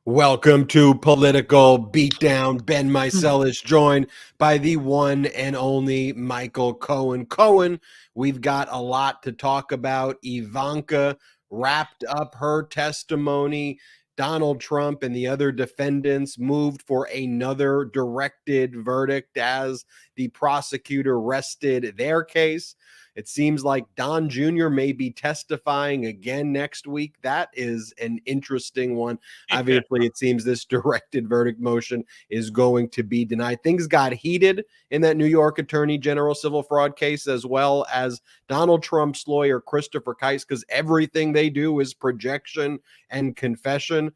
Welcome to Political Beatdown. Ben Meiselas, joined by the one and only Michael Cohen. Cohen, we've got a lot to talk about. Ivanka wrapped up her testimony. Donald Trump and the other defendants moved for another directed verdict as the prosecutor rested their case. It seems like Don Jr. may be testifying again next week. That is an interesting one. Obviously, it seems this directed verdict motion is going to be denied. Things got heated in that New York Attorney General civil fraud case, as well as Donald Trump's lawyer, Christopher Kise, because everything they do is projection and confession.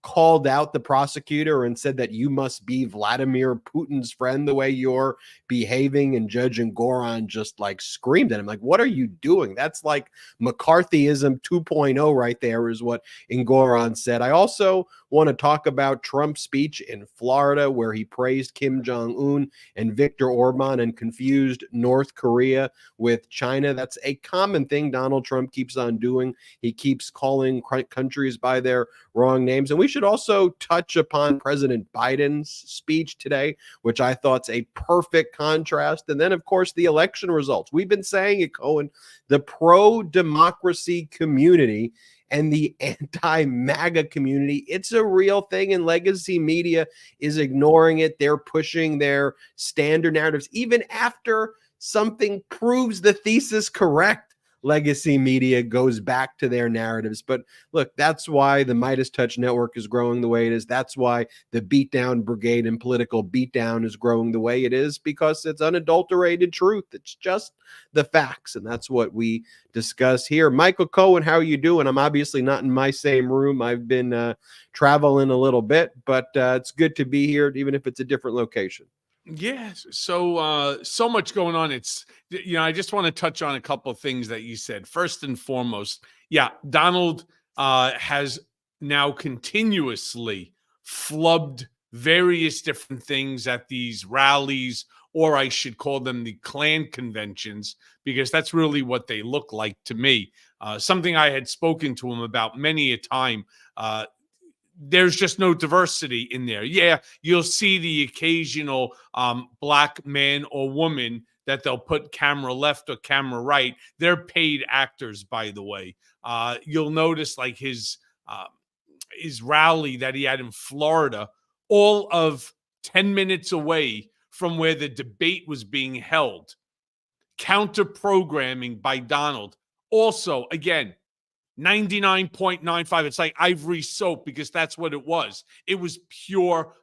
Called out the prosecutor and said that you must be Vladimir Putin's friend the way you're behaving, and Judge Engoron just like screamed at him, like, what are you doing? That's like McCarthyism 2.0 right there, is what Engoron said. I also want to talk about Trump's speech in Florida, where he praised Kim Jong-un and Viktor Orban and confused North Korea with China. That's a common thing Donald Trump keeps on doing. He keeps calling countries by their wrong names. And we should also touch upon President Biden's speech today, which I thought's a perfect contrast. And then, of course, the election results. We've been saying it, Cohen, the pro-democracy community and the anti-MAGA community, it's a real thing, and legacy media is ignoring it. They're pushing their standard narratives. Even after something proves the thesis correct, legacy media goes back to their narratives. But look, that's why the Midas Touch Network is growing the way it is. That's why the Beatdown Brigade and Political Beatdown is growing the way it is, because it's unadulterated truth. It's just the facts, and that's what we discuss here. Michael Cohen, how are you doing? I'm obviously not in my same room. I've been traveling a little bit, but it's good to be here, even if it's a different location. Yes. So much going on. I just want to touch on a couple of things that you said. First and foremost, Donald has now continuously flubbed various different things at these rallies, or I should call them the Klan conventions, because that's really what they look like to me. Something I had spoken to him about many a time. There's just no diversity in there. Yeah, you'll see the occasional black man or woman that they'll put camera left or camera right. They're paid actors, by the way. You'll notice like his rally that he had in Florida, all of 10 minutes away from where the debate was being held. Counter programming by Donald. Also, again, 99.95. It's like Ivory soap, because that's what it was. It was pure,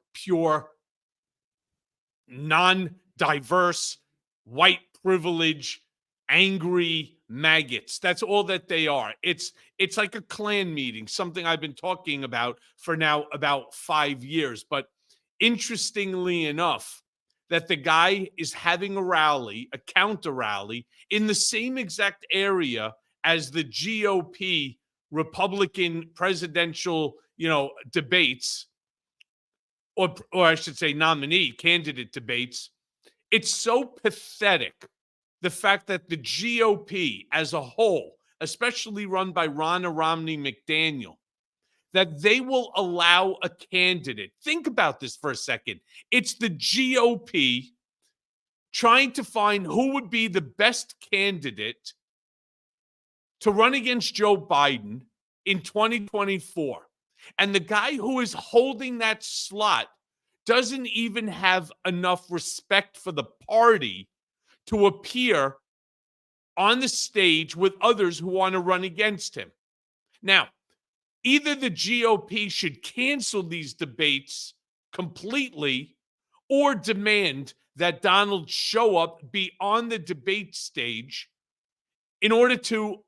non-diverse, white privilege, angry maggots. That's all that they are. It's like a Klan meeting, something I've been talking about for now about 5 years. But interestingly enough, that the guy is having a rally, a counter rally, in the same exact area as the GOP Republican presidential, debates, or I should say nominee candidate debates. It's so pathetic, the fact that the GOP as a whole, especially run by Ronna Romney McDaniel, that they will allow a candidate. Think about this for a second. It's the GOP trying to find who would be the best candidate to run against Joe Biden in 2024. And the guy who is holding that slot doesn't even have enough respect for the party to appear on the stage with others who want to run against him. Now, either the GOP should cancel these debates completely, or demand that Donald show up, be on the debate stage in order to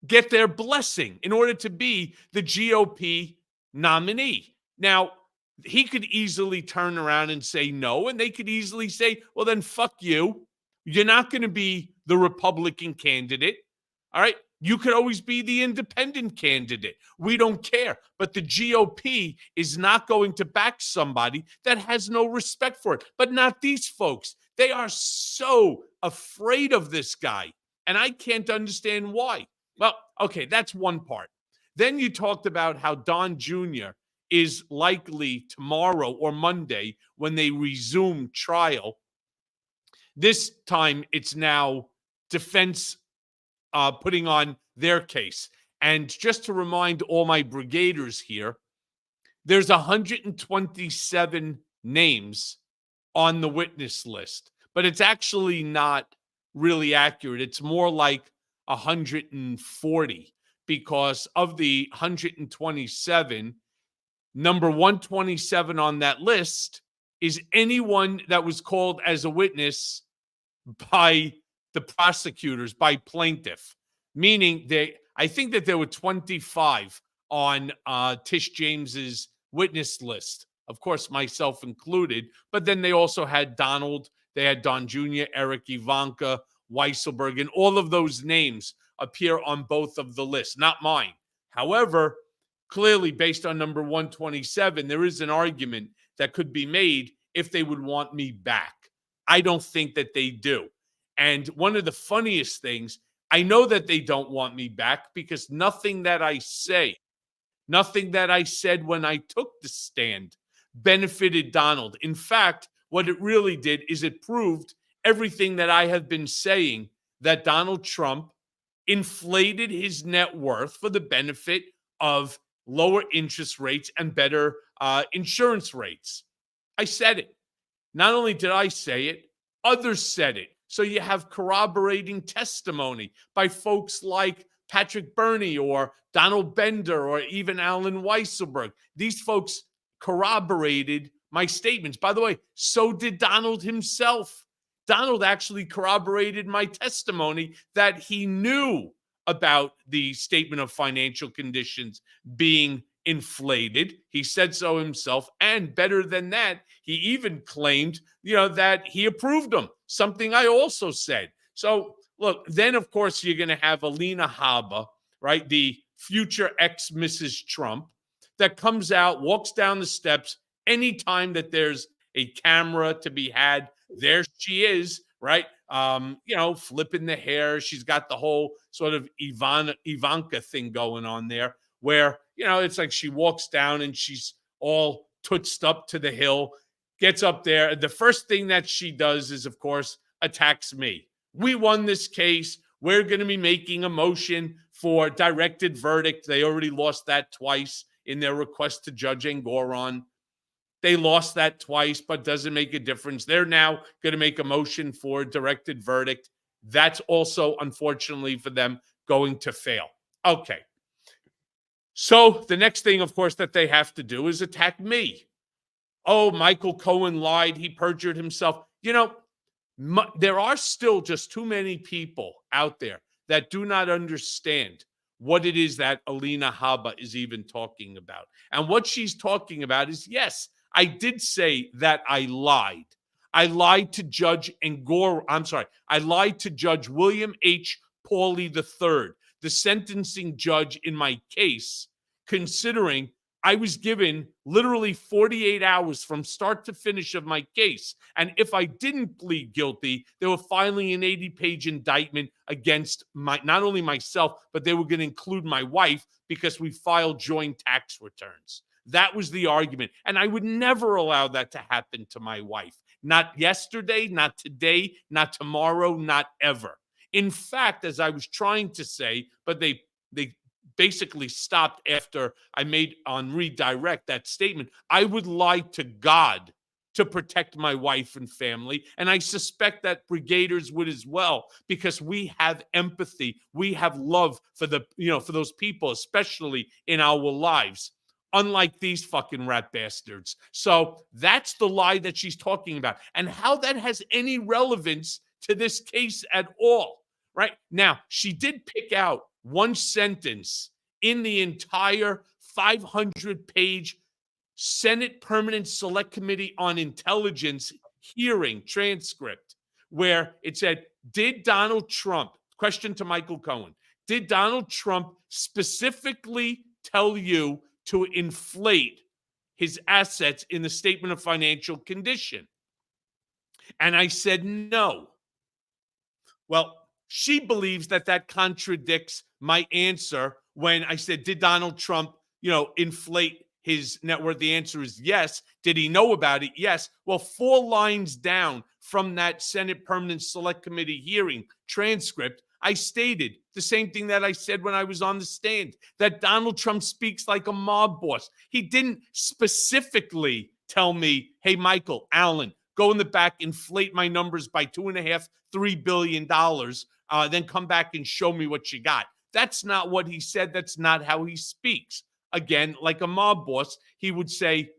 get their blessing, in order to be the GOP nominee. Now, he could easily turn around and say no, and they could easily say, well, then fuck you. You're not going to be the Republican candidate. All right. You could always be the independent candidate. We don't care. But the GOP is not going to back somebody that has no respect for it. But not these folks. They are so afraid of this guy. And I can't understand why. Well, okay, that's one part. Then you talked about how Don Jr. is likely tomorrow or Monday when they resume trial. This time it's now defense putting on their case. And just to remind all my brigaders here, there's 127 names on the witness list, but it's actually not really accurate. It's more like 140, because of the 127, number 127 on that list is anyone that was called as a witness by the prosecutors, by plaintiff, meaning I think that there were 25 on Tish James's witness list, of course, myself included. But then they also had Donald, they had Don Jr., Eric, Ivanka, Weisselberg, and all of those names appear on both of the lists, not mine. However, clearly, based on number 127, there is an argument that could be made if they would want me back. I don't think that they do. And one of the funniest things, I know that they don't want me back because nothing that I say, nothing that I said when I took the stand benefited Donald. In fact, what it really did is it proved everything that I have been saying, that Donald Trump inflated his net worth for the benefit of lower interest rates and better insurance rates. I said it. Not only did I say it, others said it. So you have corroborating testimony by folks like Patrick Burney or Donald Bender or even Alan Weisselberg. These folks corroborated my statements. By the way, so did Donald himself. Donald actually corroborated my testimony that he knew about the statement of financial conditions being inflated. He said so himself. And better than that, he even claimed, that he approved them, something I also said. So look, then of course you're going to have Alina Habba, right? The future ex-Mrs. Trump, that comes out, walks down the steps anytime that there's a camera to be had. There she is, right? Flipping the hair. She's got the whole sort of Ivanka thing going on there, where, it's like she walks down and she's all tootsed up to the hill, gets up there. The first thing that she does is, of course, attacks me. We won this case. We're going to be making a motion for directed verdict. They already lost that twice in their request to Judge Engoron. They lost that twice, but doesn't make a difference. They're now going to make a motion for directed verdict. That's also, unfortunately for them, going to fail. Okay. So the next thing, of course, that they have to do is attack me. Oh, Michael Cohen lied. He perjured himself. There are still just too many people out there that do not understand what it is that Alina Habba is even talking about. And what she's talking about is, yes, I did say that I lied. I lied to Judge I lied to Judge William H. Pauley III, the sentencing judge in my case, considering I was given literally 48 hours from start to finish of my case. And if I didn't plead guilty, they were filing an 80-page indictment against not only myself, but they were going to include my wife because we filed joint tax returns. That was the argument. And I would never allow that to happen to my wife. Not yesterday, not today, not tomorrow, not ever. In fact, as I was trying to say, but they basically stopped after I made on redirect that statement, I would lie to God to protect my wife and family. And I suspect that brigaders would as well, because we have empathy. We have love for for those people, especially in our lives, unlike these fucking rat bastards. So that's the lie that she's talking about, and how that has any relevance to this case at all. Right now, she did pick out one sentence in the entire 500-page Senate Permanent Select Committee on Intelligence hearing transcript, where it said, did Donald Trump, question to Michael Cohen, did Donald Trump specifically tell you to inflate his assets in the statement of financial condition? And I said no. Well, she believes that contradicts my answer when I said, did Donald Trump, inflate his net worth? The answer is yes. Did he know about it? Yes. Well, 4 lines down from that Senate Permanent Select Committee hearing transcript, I stated the same thing that I said when I was on the stand, that Donald Trump speaks like a mob boss. He didn't specifically tell me, hey, Michael, Allen, go in the back, inflate my numbers by $2.5, $3 billion, then come back and show me what you got. That's not what he said. That's not how he speaks. Again, like a mob boss, he would say,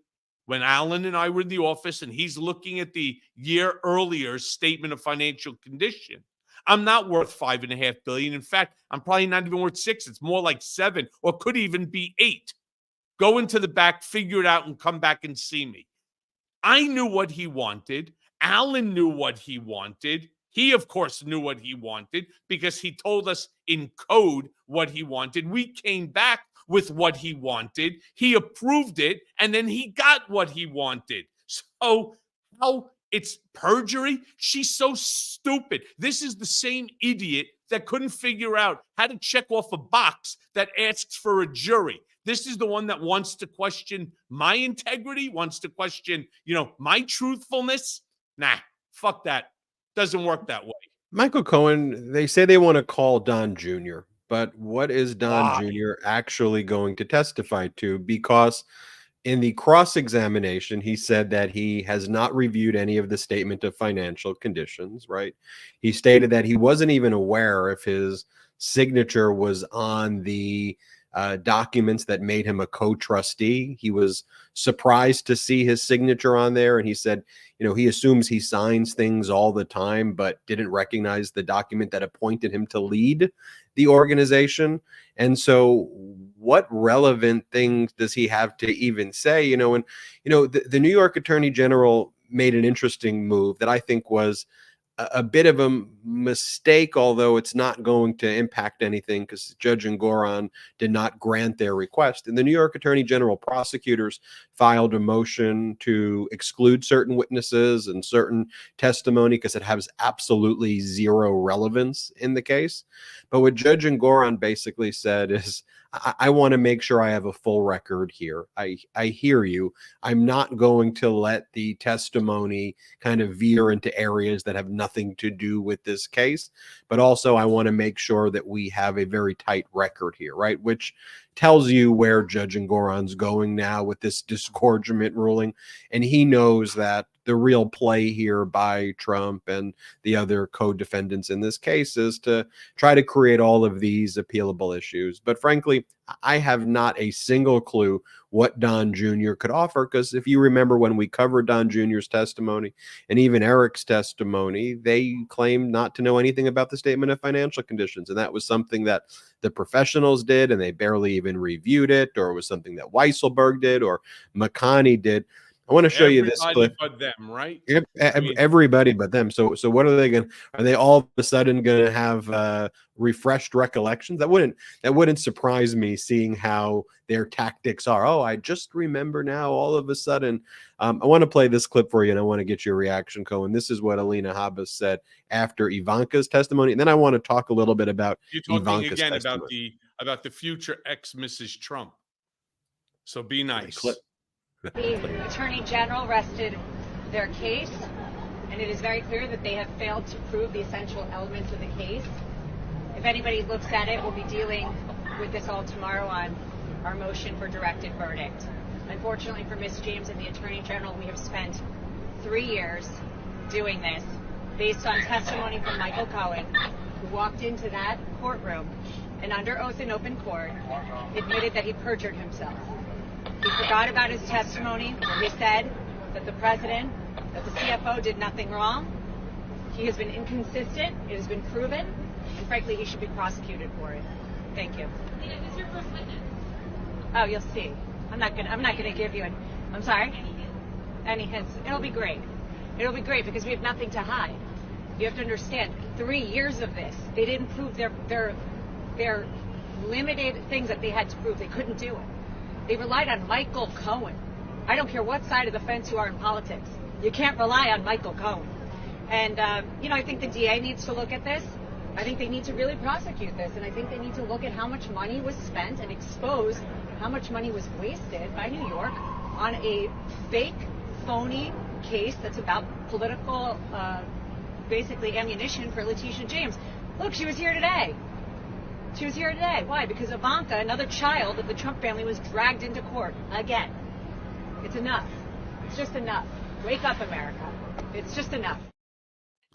when Allen and I were in the office and he's looking at the year earlier statement of financial condition, I'm not worth $5.5 billion. In fact, I'm probably not even worth 6. It's more like 7, or could even be 8. Go into the back, figure it out, and come back and see me. I knew what he wanted. Allen knew what he wanted. He, of course, knew what he wanted because he told us in code what he wanted. We came back with what he wanted. He approved it, and then he got what he wanted. So how it's perjury? She's so stupid. This is the same idiot that couldn't figure out how to check off a box that asks for a jury. This is the one that wants to question my integrity, wants to question, my truthfulness. Nah, fuck that. Doesn't work that way. Michael Cohen, they say they want to call Don Jr., but what is Don Why? Jr. actually going to testify to? Because in the cross-examination, he said that he has not reviewed any of the statement of financial conditions, right? He stated that he wasn't even aware if his signature was on the documents that made him a co-trustee. He was surprised to see his signature on there, and he said, he assumes he signs things all the time, but didn't recognize the document that appointed him to lead the organization. And so what relevant things does he have to even say? And the New York Attorney General made an interesting move that I think was a bit of a mistake, although it's not going to impact anything because Judge Engoron did not grant their request. And the New York Attorney General prosecutors filed a motion to exclude certain witnesses and certain testimony because it has absolutely zero relevance in the case. But what Judge Engoron basically said is, I want to make sure I have a full record here. I hear you. I'm not going to let the testimony kind of veer into areas that have nothing to do with this case. But also, I want to make sure that we have a very tight record here, right? Which tells you where Judge Engoron's going now with this disgorgement ruling. And he knows that the real play here by Trump and the other co-defendants in this case is to try to create all of these appealable issues. But frankly, I have not a single clue what Don Jr. could offer, because if you remember when we covered Don Jr.'s testimony and even Eric's testimony, they claimed not to know anything about the statement of financial conditions. And that was something that the professionals did, and they barely even reviewed it, or it was something that Weisselberg did or McConney did. I want to show you this clip. But them, right? Everybody but them. So what are they going? Are they all of a sudden going to have refreshed recollections? That wouldn't surprise me, seeing how their tactics are. Oh, I just remember now. All of a sudden, I want to play this clip for you, and I want to get your reaction, Cohen. This is what Alina Habas said after Ivanka's testimony, and then I want to talk a little bit about You're talking Ivanka's again testimony. about the future ex-Mrs. Trump. So be nice. Clip. The Attorney General rested their case, and it is very clear that they have failed to prove the essential elements of the case. If anybody looks at it, we'll be dealing with this all tomorrow on our motion for directed verdict. Unfortunately for Ms. James and the Attorney General, we have spent 3 years doing this based on testimony from Michael Cohen, who walked into that courtroom and under oath in open court admitted that he perjured himself. He forgot about his testimony where he said that the president, that the CFO did nothing wrong. He has been inconsistent. It has been proven. And frankly, he should be prosecuted for it. Thank you. Who's your first witness? Oh, you'll see. I'm not gonna give you I'm sorry? Any hints? It'll be great. It'll be great because we have nothing to hide. You have to understand, 3 years of this, they didn't prove their limited things that they had to prove. They couldn't do it. They relied on Michael Cohen. I don't care what side of the fence you are in politics. You can't rely on Michael Cohen. And, I think the DA needs to look at this. I think they need to really prosecute this, and I think they need to look at how much money was spent and expose how much money was wasted by New York on a fake, phony case that's about political, basically ammunition for Letitia James. Look, she was here today. She was here today. Why? Because Ivanka, another child of the Trump family, was dragged into court again. It's enough. It's just enough. Wake up, America. It's just enough.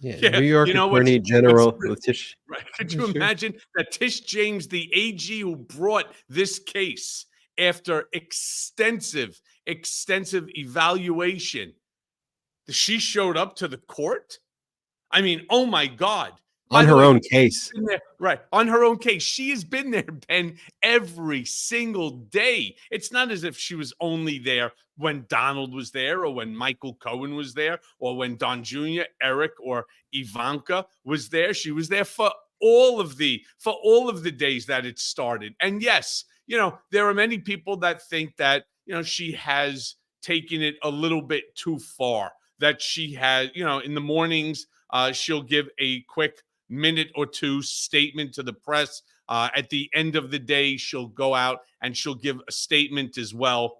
Yeah, New York Attorney General Letitia. Right. Could you imagine that Tish James, the AG who brought this case after extensive evaluation, she showed up to the court? I mean, oh my God. On her own case. Right. On her own case. She has been there, Ben, every single day. It's not as if she was only there when Donald was there or when Michael Cohen was there or when Don Jr., Eric, or Ivanka was there. She was there for all of the days that it started. And yes, there are many people that think that, she has taken it a little bit too far, that she has, in the mornings, she'll give a quick minute or two statement to the press. At the end of the day, she'll go out and she'll give a statement as well.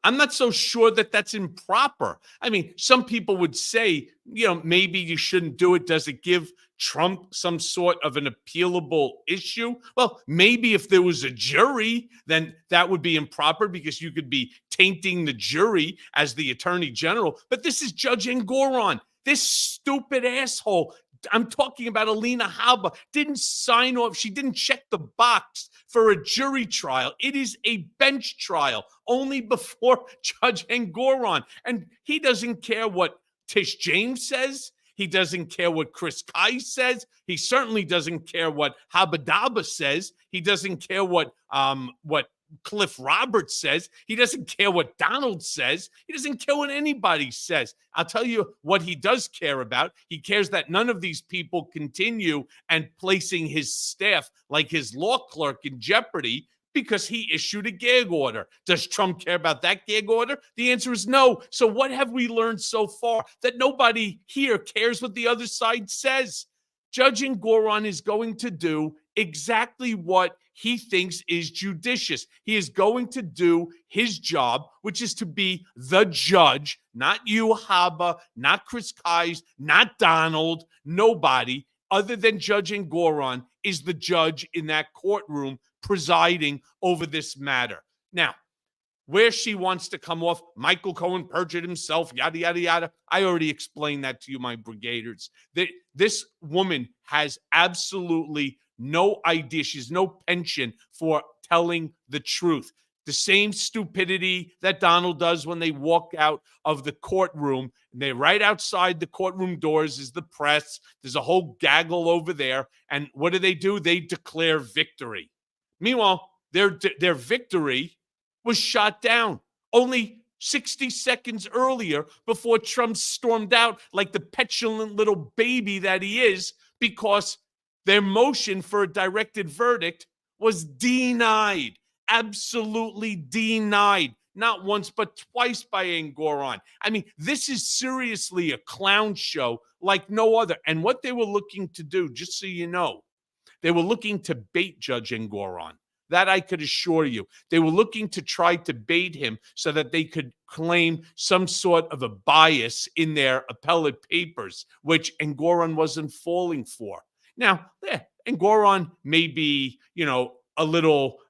I'm not so sure that that's improper. I mean, some people would say, maybe you shouldn't do it. Does it give Trump some sort of an appealable issue? Well, maybe if there was a jury, then that would be improper because you could be tainting the jury as the attorney general. But this is Judge Engoron. This stupid asshole. I'm talking about Alina Habba, didn't sign off. She didn't check the box for a jury trial. It is a bench trial only before Judge Engoron. And he doesn't care what Tish James says. He doesn't care what Chris Kai says. He certainly doesn't care what Habadaba says. He doesn't care what Cliff Roberts says. He doesn't care what Donald says. He doesn't care what anybody says. I'll tell you what he does care about. He cares that none of these people continue and placing his staff, like his law clerk, in jeopardy because he issued a gag order. Does Trump care about that gag order? The answer is no. So what have we learned so far? That nobody here cares what the other side says. Judge Engoron is going to do exactly what he thinks is judicious. He is going to do his job, which is to be the judge, not you, Haba, not Chris Kais, not Donald, nobody other than Judge Engoron is the judge in that courtroom presiding over this matter. Now, where she wants to come off, Michael Cohen perjured himself, yada, yada, yada. I already explained that to you, my brigaders. This woman has absolutely no idea. She's no penchant for telling the truth. The same stupidity that Donald does when they walk out of the courtroom. And they're right outside the courtroom doors is the press. There's a whole gaggle over there. And what do? They declare victory. Meanwhile, their victory was shot down only 60 seconds earlier before Trump stormed out like the petulant little baby that he is because their motion for a directed verdict was denied, absolutely denied, not once but twice by Engoron. I mean, this is seriously a clown show like no other. And what they were looking to do, just so you know, they were looking to bait Judge Engoron. That I could assure you. They were looking to try to bait him so that they could claim some sort of a bias in their appellate papers, which Engoron wasn't falling for. Now, Engoron may be, a little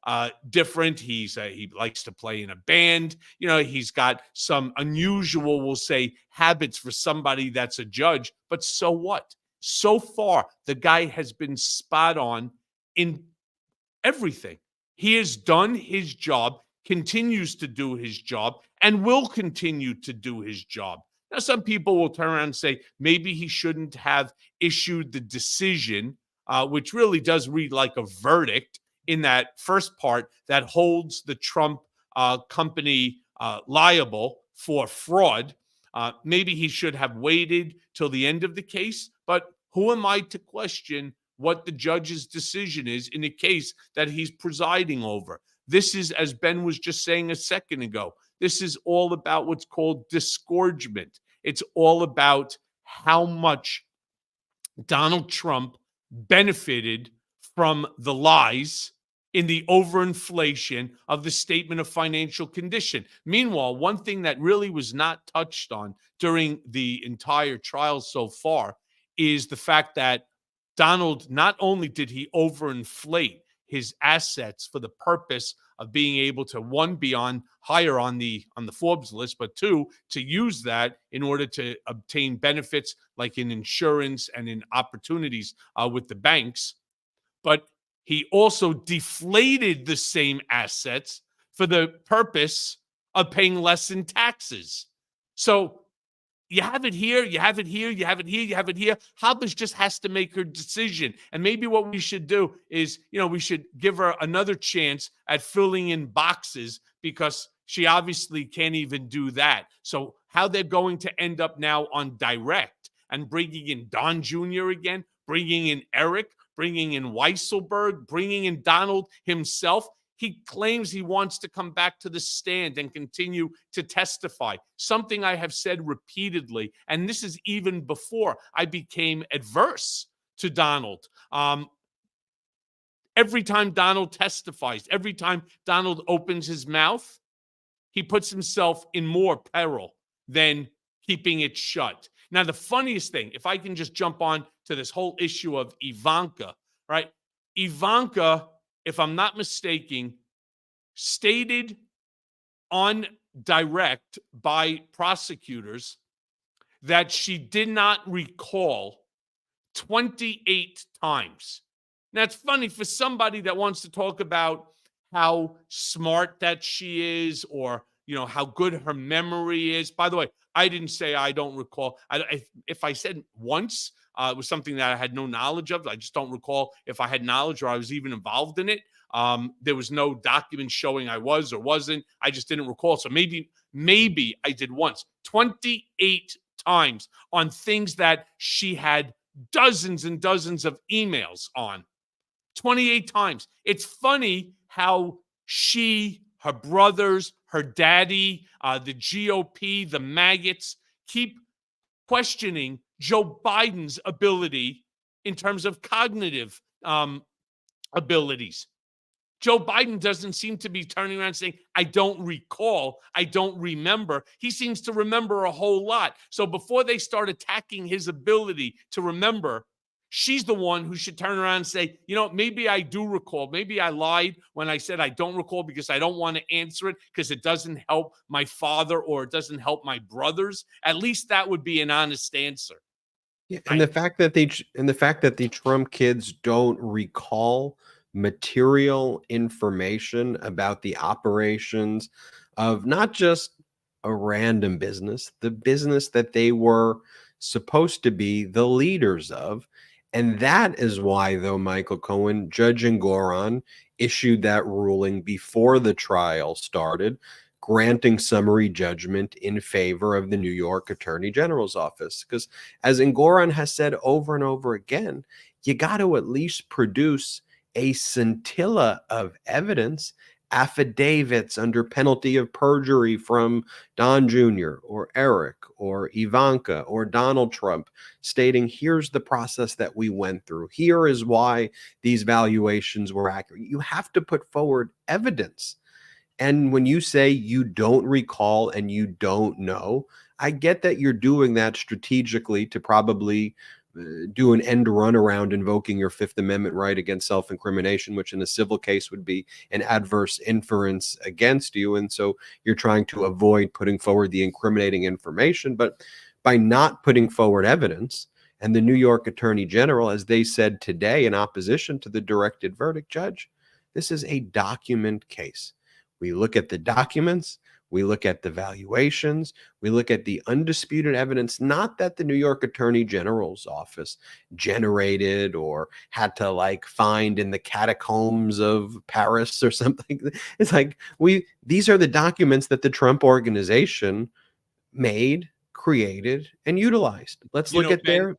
different. He likes to play in a band. He's got some unusual, we'll say, habits for somebody that's a judge. But so what? So far, the guy has been spot on in everything. He has done his job, continues to do his job, and will continue to do his job. Now, some people will turn around and say maybe he shouldn't have issued the decision, which really does read like a verdict in that first part that holds the Trump company liable for fraud. Maybe he should have waited till the end of the case, but who am I to question what the judge's decision is in a case that he's presiding over? This is, as Ben was just saying a second ago, this is all about what's called disgorgement. It's all about how much Donald Trump benefited from the lies in the overinflation of the statement of financial condition. Meanwhile, one thing that really was not touched on during the entire trial so far is the fact that Donald, not only did he overinflate his assets for the purpose of being able to, one, be on higher on the Forbes list, but two, to use that in order to obtain benefits like in insurance and in opportunities with the banks. But he also deflated the same assets for the purpose of paying less in taxes. So you have it here, you have it here, you have it here, you have it here. Hobbs just has to make her decision. And maybe what we should do is, we should give her another chance at filling in boxes, because she obviously can't even do that. So how they're going to end up now on direct and bringing in Don Jr. again, bringing in Eric, bringing in Weisselberg, bringing in Donald himself. He claims he wants to come back to the stand and continue to testify, something I have said repeatedly. And this is even before I became adverse to Donald. Every time Donald testifies, every time Donald opens his mouth, he puts himself in more peril than keeping it shut. Now, the funniest thing, if I can just jump on to this whole issue of Ivanka, right? Ivanka, if I'm not mistaken, stated on direct by prosecutors that she did not recall 28 times. Now, it's funny for somebody that wants to talk about how smart that she is, or how good her memory is. By the way, I didn't say I don't recall. If I said once it was something that I had no knowledge of, I just don't recall if I had knowledge or I was even involved in it. There was no document showing I was or wasn't. I just didn't recall. So maybe I did once. 28 times on things that she had dozens and dozens of emails on. 28 times. It's funny how she, her brothers, her daddy, the GOP, the maggots keep questioning Joe Biden's ability in terms of cognitive abilities. Joe Biden doesn't seem to be turning around saying, I don't recall, I don't remember. He seems to remember a whole lot. So before they start attacking his ability to remember, she's the one who should turn around and say, maybe I do recall. Maybe I lied when I said I don't recall because I don't want to answer it because it doesn't help my father or it doesn't help my brothers. At least that would be an honest answer. Yeah, and the fact that the Trump kids don't recall material information about the operations of not just a random business, the business that they were supposed to be the leaders of. And that is why, though, Michael Cohen, Judge Engoron issued that ruling before the trial started, granting summary judgment in favor of the New York Attorney General's office. Because as Engoron has said over and over again, you got to at least produce a scintilla of evidence, affidavits under penalty of perjury from Don Jr. or Eric or Ivanka or Donald Trump, stating, here's the process that we went through. Here is why these valuations were accurate. You have to put forward evidence. And when you say you don't recall and you don't know, I get that you're doing that strategically to probably do an end run around invoking your Fifth Amendment right against self-incrimination, which in a civil case would be an adverse inference against you. And so you're trying to avoid putting forward the incriminating information. But by not putting forward evidence, and the New York Attorney General, as they said today in opposition to the directed verdict, Judge, this is a document case. We look at the documents, we look at the valuations, we look at the undisputed evidence, not that the New York Attorney General's office generated or had to find in the catacombs of Paris or something. It's these are the documents that the Trump organization made, created, and utilized. Let's look at their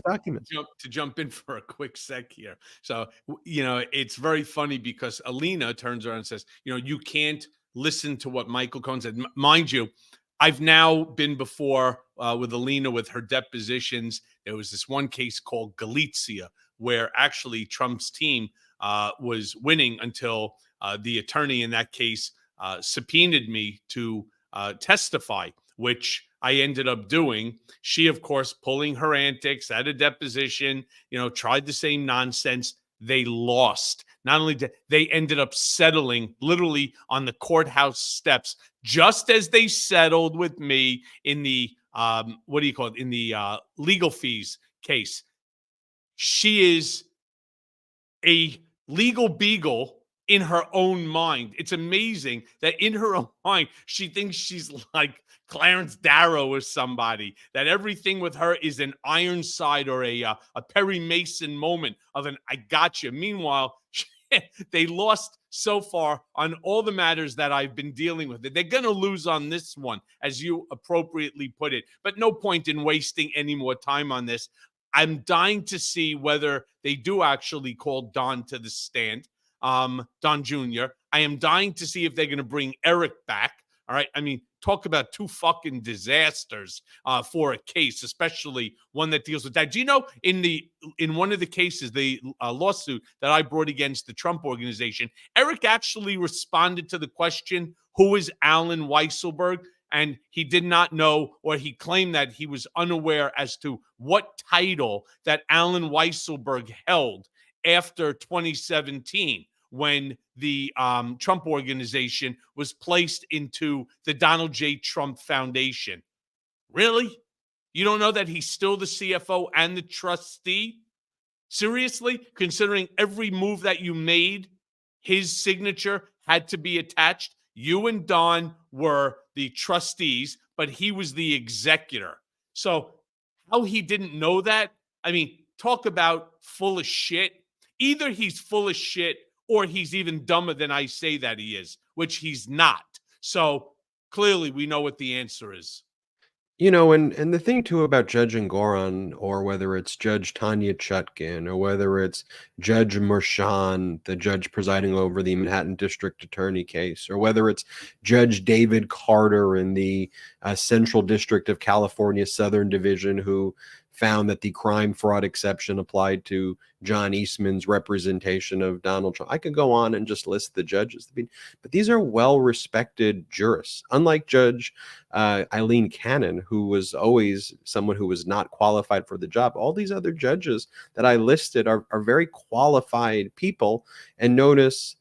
documents. To jump in for a quick sec here. So, it's very funny because Alina turns around and says, you can't listen to what Michael Cohen said. Mind you, I've now been before with Alina with her depositions. There was this one case called Galizia, where actually Trump's team was winning until the attorney in that case subpoenaed me to testify, which I ended up doing. She, of course, pulling her antics at a deposition, tried the same nonsense. They lost. Not only did they ended up settling literally on the courthouse steps, just as they settled with me in the in the legal fees case. She is a legal beagle in her own mind. It's amazing that in her own mind, she thinks she's like Clarence Darrow or somebody, that everything with her is an Ironside or a Perry Mason moment of an I gotcha. Meanwhile, they lost so far on all the matters that I've been dealing with. They're going to lose on this one, as you appropriately put it, but no point in wasting any more time on this. I'm dying to see whether they do actually call Don to the stand, Don Jr. I am dying to see if they're going to bring Eric back. All right. I mean, talk about two fucking disasters for a case, especially one that deals with that. Do you know in one of the cases, the lawsuit that I brought against the Trump organization, Eric actually responded to the question, who is Alan Weisselberg? And he did not know, or he claimed that he was unaware as to what title that Alan Weisselberg held after 2017, when the Trump organization was placed into the Donald J. Trump Foundation. Really? You don't know that he's still the CFO and the trustee? Seriously? Considering every move that you made, his signature had to be attached? You and Don were the trustees, but he was the executor. So how he didn't know that? I mean, talk about full of shit. Either he's full of shit or he's even dumber than I say that he is, which he's not. So clearly we know what the answer is. And the thing too about Judge Engoron, or whether it's Judge Tanya Chutkin, or whether it's Judge Merchan, the judge presiding over the Manhattan District Attorney case, or whether it's Judge David Carter in the Central District of California Southern Division, who found that the crime fraud exception applied to John Eastman's representation of Donald Trump. I could go on and just list the judges, but these are well-respected jurists. Unlike Judge Eileen Cannon, who was always someone who was not qualified for the job, all these other judges that I listed are very qualified people. And notice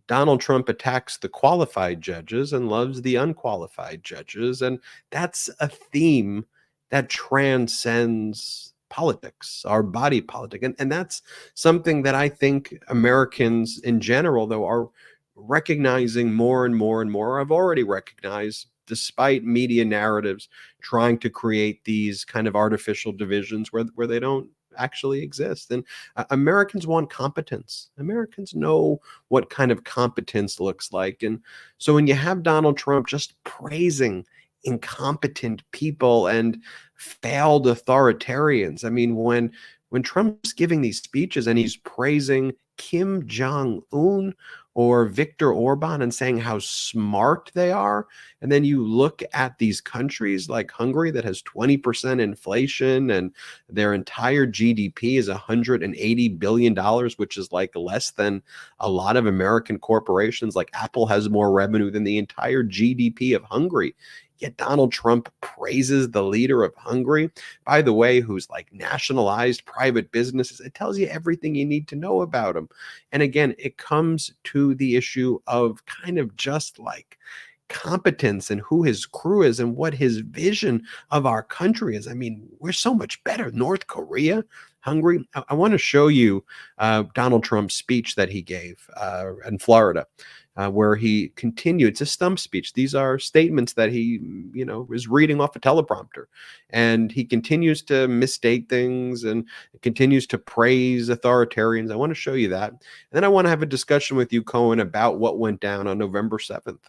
Donald Trump attacks the qualified judges and loves the unqualified judges. And that's a theme that transcends politics, our body politic. And that's something that I think Americans in general, though, are recognizing more and more and more. I've already recognized, despite media narratives trying to create these kind of artificial divisions where they don't actually exist. And Americans want competence. Americans know what kind of competence looks like. And so when you have Donald Trump just praising incompetent people and failed authoritarians. I mean, when Trump's giving these speeches and he's praising Kim Jong-un or Viktor Orban and saying how smart they are, and then you look at these countries like Hungary that has 20% inflation and their entire GDP is $180 billion, which is like less than a lot of American corporations. Like Apple has more revenue than the entire GDP of Hungary. Yet Donald Trump praises the leader of Hungary, by the way, who's like nationalized private businesses. It tells you everything you need to know about him. And again, it comes to the issue of kind of just like competence and who his crew is and what his vision of our country is. I mean, we're so much better. North Korea, Hungary. I want to show you Donald Trump's speech that he gave in Florida. Where he continued, it's a stump speech. These are statements that he, is reading off a teleprompter. And he continues to misstate things and continues to praise authoritarians. I want to show you that. And then I want to have a discussion with you, Cohen, about what went down on November 7th.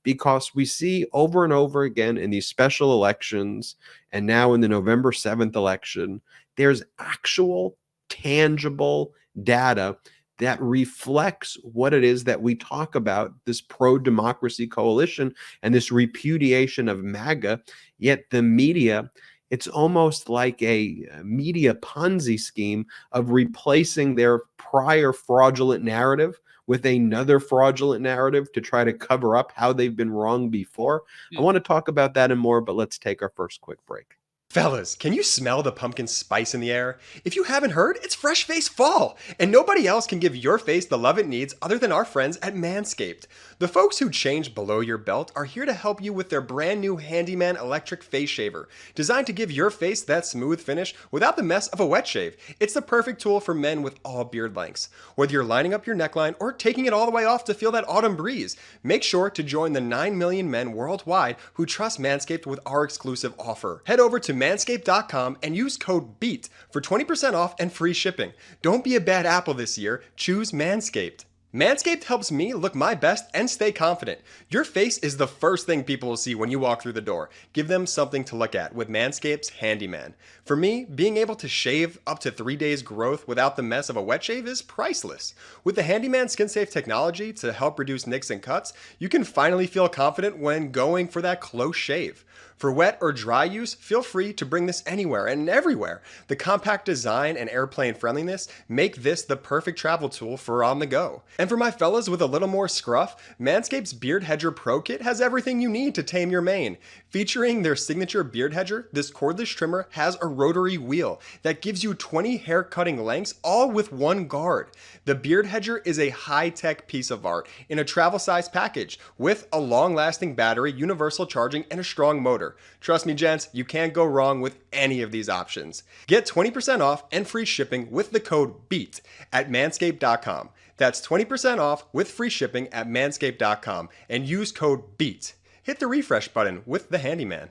Because we see over and over again in these special elections, and now in the November 7th election, there's actual tangible data that reflects what it is that we talk about, this pro-democracy coalition and this repudiation of MAGA. Yet the media, it's almost like a media Ponzi scheme of replacing their prior fraudulent narrative with another fraudulent narrative to try to cover up how they've been wrong before. I want to talk about that and more, but let's take our first quick break. Fellas, can you smell the pumpkin spice in the air? If you haven't heard, it's Fresh Face Fall, and nobody else can give your face the love it needs other than our friends at Manscaped. The folks who change below your belt are here to help you with their brand new Handyman electric face shaver, designed to give your face that smooth finish without the mess of a wet shave. It's the perfect tool for men with all beard lengths. Whether you're lining up your neckline or taking it all the way off to feel that autumn breeze, make sure to join the 9 million men worldwide who trust Manscaped with our exclusive offer. Head over to manscaped.com and use code BEAT for 20% off and free shipping. Don't be a bad apple this year. Choose Manscaped. Manscaped helps me look my best and stay confident. Your face is the first thing people will see when you walk through the door. Give them something to look at with Manscaped's Handyman. For me, being able to shave up to 3 days growth without the mess of a wet shave is priceless. With the Handyman skin-safe technology to help reduce nicks and cuts, you can finally feel confident when going for that close shave. For wet or dry use, feel free to bring this anywhere and everywhere. The compact design and airplane friendliness make this the perfect travel tool for on the go. And for my fellas with a little more scruff, Manscaped's Beard Hedger Pro Kit has everything you need to tame your mane. Featuring their signature beard hedger, this cordless trimmer has a rotary wheel that gives you 20 hair cutting lengths, all with one guard. The beard hedger is a high-tech piece of art in a travel-size package with a long-lasting battery, universal charging, and a strong motor. Trust me, gents, you can't go wrong with any of these options. Get 20% off and free shipping with the code BEAT at manscaped.com. That's 20% off with free shipping at manscaped.com and use code BEAT. Hit the refresh button with the Handyman.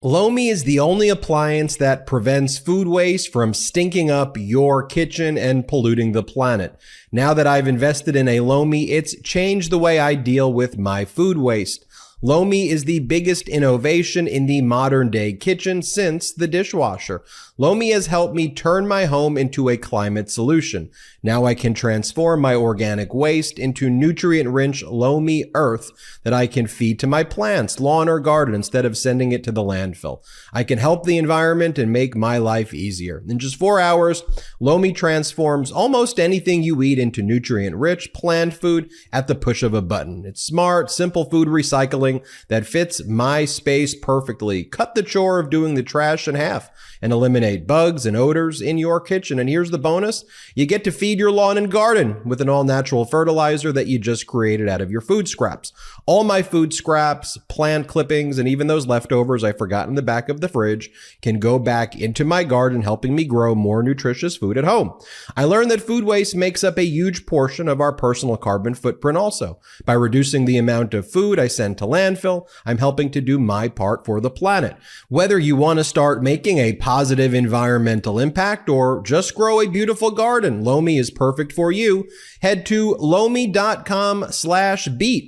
Lomi is the only appliance that prevents food waste from stinking up your kitchen and polluting the planet. Now that I've invested in a Lomi, it's changed the way I deal with my food waste. Lomi is the biggest innovation in the modern day kitchen since the dishwasher. Lomi has helped me turn my home into a climate solution. Now I can transform my organic waste into nutrient-rich Lomi earth that I can feed to my plants, lawn, or garden instead of sending it to the landfill. I can help the environment and make my life easier. In just 4 hours, Lomi transforms almost anything you eat into nutrient-rich plant food at the push of a button. It's smart, simple food recycling that fits my space perfectly. Cut the chore of doing the trash in half and eliminate bugs and odors in your kitchen. And here's the bonus. You get to feed your lawn and garden with an all-natural fertilizer that you just created out of your food scraps. All my food scraps, plant clippings, and even those leftovers I forgot in the back of the fridge can go back into my garden, helping me grow more nutritious food at home. I learned that food waste makes up a huge portion of our personal carbon footprint also. By reducing the amount of food I send to landfill, I'm helping to do my part for the planet. Whether you want to start making a positive environmental impact or just grow a beautiful garden, Lomi is perfect for you. Head to lomi.com/beat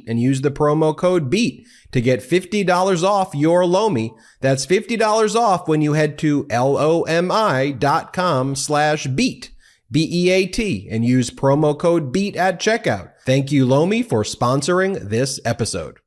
and use the promo code BEAT to get $50 off your Lomi. That's $50 off when you head to lomi.com/beat, BEAT, and use promo code BEAT at checkout. Thank you, Lomi, for sponsoring this episode.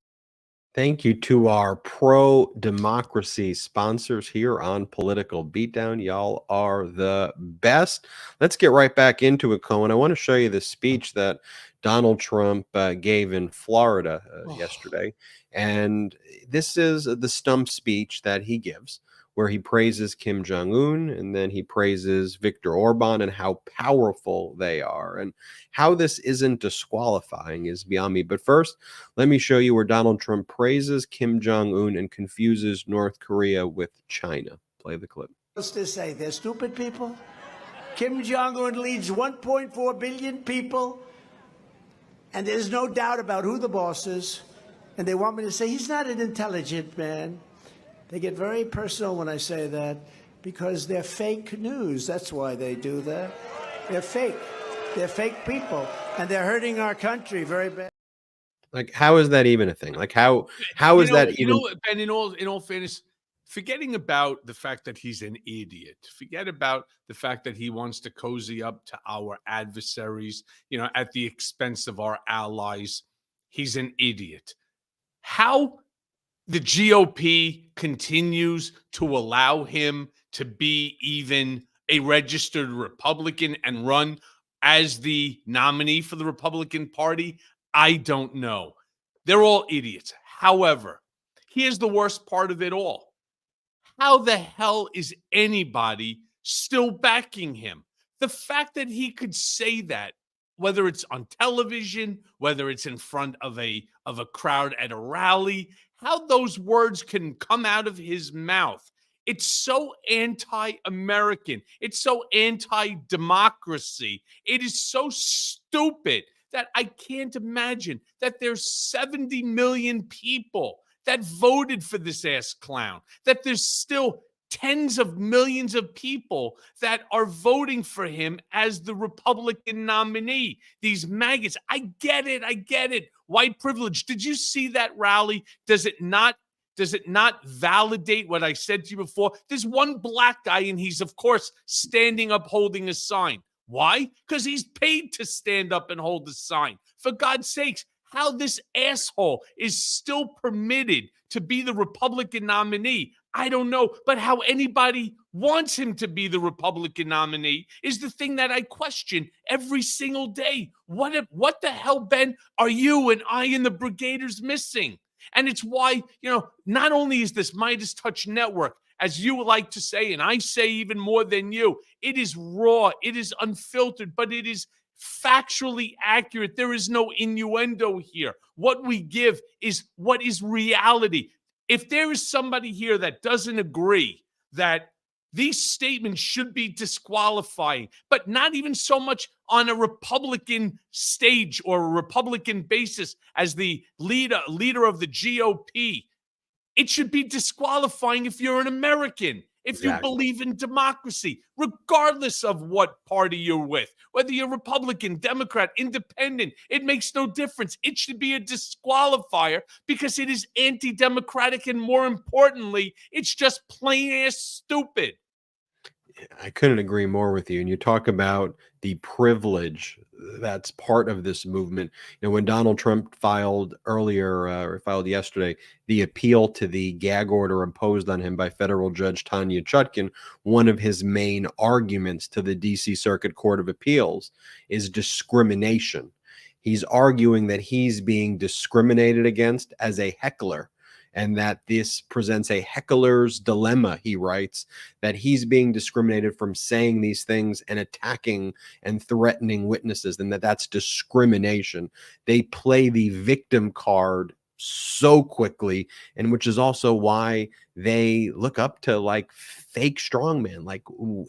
Thank you to our pro-democracy sponsors here on Political Beatdown. Y'all are the best. Let's get right back into it, Cohen. I want to show you the speech that Donald Trump gave in Florida yesterday. And this is the stump speech that he gives, where he praises Kim Jong-un and then he praises Viktor Orban and how powerful they are. And how this isn't disqualifying is beyond me. But first, let me show you where Donald Trump praises Kim Jong-un and confuses North Korea with China. Play the clip. What's to say? They're stupid people? Kim Jong-un leads 1.4 billion people, and there's no doubt about who the boss is. And they want me to say he's not an intelligent man. They get very personal when I say that because they're fake news. That's why they do that. They're fake. They're fake people, and they're hurting our country very bad. Like, how is that even a thing? Like, how is that even? Ben, in all fairness, forgetting about the fact that he's an idiot, forget about the fact that he wants to cozy up to our adversaries, at the expense of our allies. He's an idiot. How the GOP continues to allow him to be even a registered Republican and run as the nominee for the Republican Party, I don't know. They're all idiots. However, here's the worst part of it all. How the hell is anybody still backing him? The fact that he could say that, whether it's on television, whether it's in front of a crowd at a rally, how those words can come out of his mouth. It's so anti-American. It's so anti-democracy. It is so stupid that I can't imagine that there's 70 million people that voted for this ass clown, that there's still tens of millions of people that are voting for him as the Republican nominee. These maggots, I get it. White privilege. Did you see that rally? Does it not validate what I said to you before? There's one black guy, and he's, of course, standing up holding a sign. Why? Because he's paid to stand up and hold the sign. For God's sakes, how this asshole is still permitted to be the Republican nominee, I don't know. But how anybody wants him to be the Republican nominee is the thing that I question every single day. What the hell, Ben, are you and I and the Brigaders missing? And it's why, not only is this Midas Touch Network, as you like to say, and I say even more than you, it is raw, it is unfiltered, but it is factually accurate. There is no innuendo here. What we give is what is reality. If there is somebody here that doesn't agree that these statements should be disqualifying, but not even so much on a Republican stage or a Republican basis as the leader of the GOP, it should be disqualifying if you're an American, if you believe in democracy, regardless of what party you're with, whether you're Republican, Democrat, Independent, it makes no difference. It should be a disqualifier because it is anti-democratic, and more importantly, it's just plain ass stupid. I couldn't agree more with you. And you talk about the privilege that's part of this movement. When Donald Trump filed yesterday, the appeal to the gag order imposed on him by federal judge Tanya Chutkin, one of his main arguments to the DC Circuit Court of Appeals is discrimination. He's arguing that he's being discriminated against as a heckler, and that this presents a heckler's dilemma, he writes, that he's being discriminated from saying these things and attacking and threatening witnesses, and that's discrimination. They play the victim card so quickly, and which is also why they look up to like fake strongman,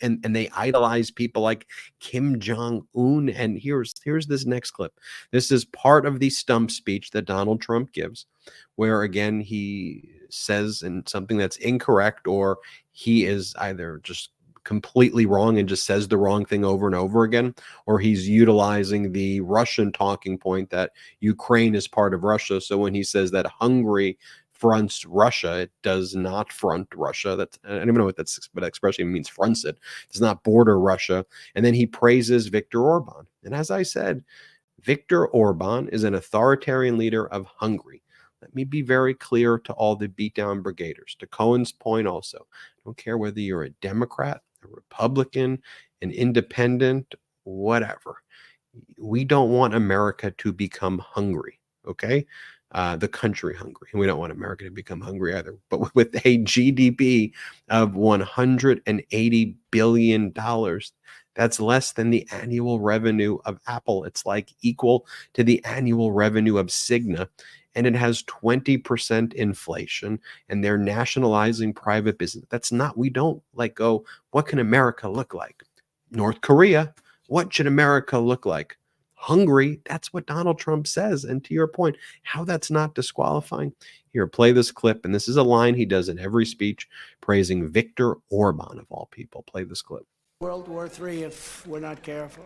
and they idolize people like Kim Jong-un. And here's this next clip. This is part of the stump speech that Donald Trump gives, where again he says something that's incorrect, or he is either just completely wrong and just says the wrong thing over and over again, or he's utilizing the Russian talking point that Ukraine is part of Russia. So when he says that Hungary fronts Russia, it does not front Russia. I don't even know what that expression means. Fronts it. It does not border Russia. And then he praises Viktor Orban. And as I said, Viktor Orban is an authoritarian leader of Hungary. Let me be very clear to all the beatdown brigaders. To Cohen's point also, I don't care whether you're a Democrat, a Republican, an independent, whatever. We don't want America to become hungry, okay? The country hungry. And we don't want America to become hungry either. But with a GDP of $180 billion, that's less than the annual revenue of Apple. It's like equal to the annual revenue of Cigna. And it has 20% inflation, and they're nationalizing private business. We don't go, what can America look like? North Korea, what should America look like? Hungary, that's what Donald Trump says. And to your point, how that's not disqualifying. Here, play this clip. And this is a line he does in every speech praising Viktor Orban, of all people. Play this clip. World War III if we're not careful.